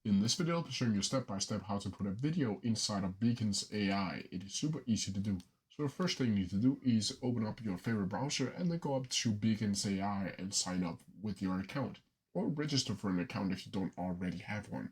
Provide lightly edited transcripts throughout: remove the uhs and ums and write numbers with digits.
In this video, I'll be showing you step by step how to put a video inside of Beacons AI. It is super easy to do. So the first thing you need to do is open up your favorite browser and then go up to Beacons AI and sign up with your account. Or register for an account if you don't already have one.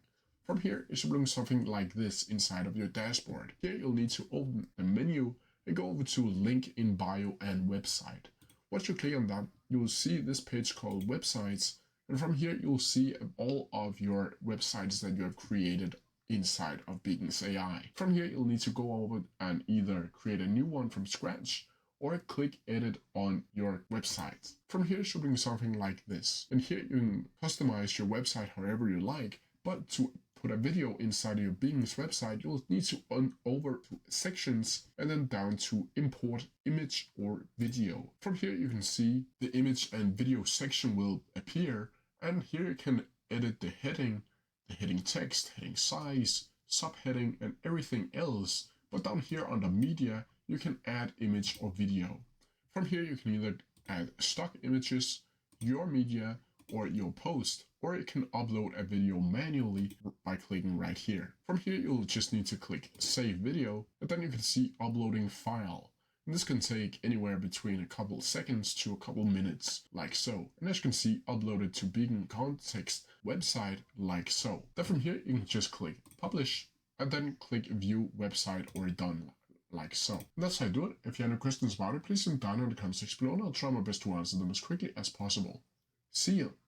From here, it should bring something like this inside of your dashboard. Here you'll need to open the menu and go over to link in bio and website. Once you click on that, you will see this page called websites. And from here, you'll see all of your websites that you have created inside of Beacons AI. From here, you'll need to go over and either create a new one from scratch or click edit on your website. From here, it should bring something like this. And here you can customize your website however you like, but to put a video inside of your Beacons website, you'll need to over to sections and then down to import image or video. From here, you can see the image and video section will appear. And here you can edit the heading text, heading size, subheading, and everything else. But down here under media, you can add image or video. From here, you can either add stock images, your media, or your post, or you can upload a video manually by clicking right here. From here, you'll just need to click save video, and then you can see uploading file. And this can take anywhere between a couple seconds to a couple minutes, like so. And as you can see, uploaded to Beacon Context website, like so. Then from here, you can just click publish, and then click view website or done, like so. And that's how I do it. If you have any questions about it, please send down in the comments section below, and I'll try my best to answer them as quickly as possible. See you!